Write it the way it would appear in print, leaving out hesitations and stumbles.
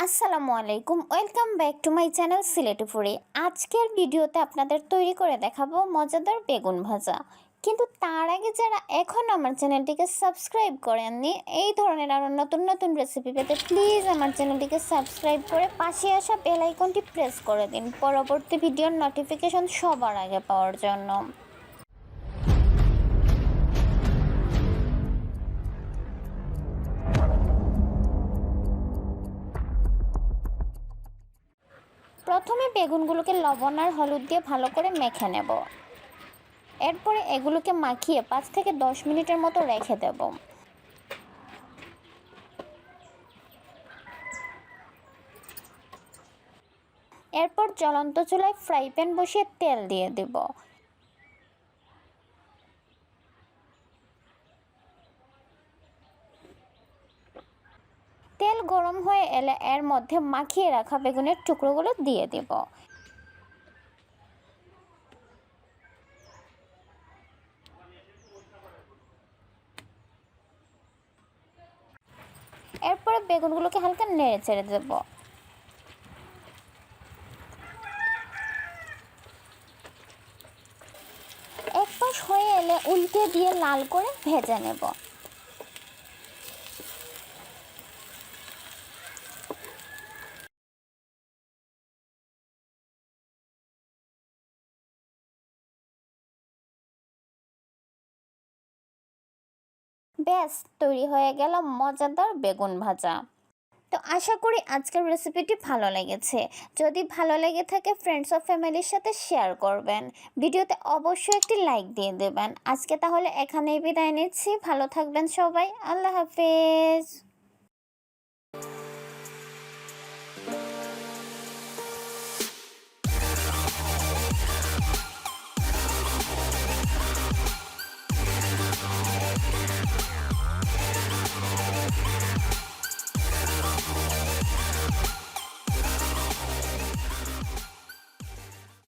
আসসালামু আলাইকুম, welcome back to my channel Sylheti foodie. আজকের ভিডিওতে আপনাদের তৈরি করে দেখাবো মজাদার বেগুন ভাজা। কিন্তু তার আগে যারা এখনও আমার চ্যানেলটিকে সাবস্ক্রাইব করেননি, এই ধরনের আরও নতুন নতুন রেসিপি পেতে প্লিজ আমার চ্যানেলটিকে সাবস্ক্রাইব করে পাশে আসা বেল আইকনটি প্রেস করে দিন পরবর্তী ভিডিওর নোটিফিকেশন সবার আগে পাওয়ার জন্য। প্রথমে বেগুনগুলোকে লবণ আর হলুদ দিয়ে ভালো করে মেখে নেব। এরপরে এগুলোকে মাখিয়ে 5 থেকে 10 মিনিটের মতো রেখে দেব। এরপর জ্বলন্ত চুলায় ফ্রাই প্যান বসিয়ে তেল দিয়ে দেব। তেল গরম হয়ে এলে এর মধ্যে মাখিয়ে রাখা বেগুনের টুকরোগুলো দিয়ে দেব। এরপরে বেগুনগুলোকে হালকা নেড়ে চেড়ে দেব। এক পাশ হয়ে এলে উল্টে দিয়ে লাল করে ভেজে নেব। ব্যাস তৈরি হয়ে গেল মজাদার বেগুন ভাজা। তো আশা করি আজকের রেসিপিটি ভালো লেগেছে। যদি ভালো লেগে থাকে ফ্রেন্ডস ও ফ্যামিলির সাথে শেয়ার করবেন। ভিডিওতে অবশ্যই একটি লাইক দিয়ে দেবেন। আজকে তাহলে এখানেই বিদায় নিচ্ছি। ভালো থাকবেন সবাই। আল্লাহ হাফেজ।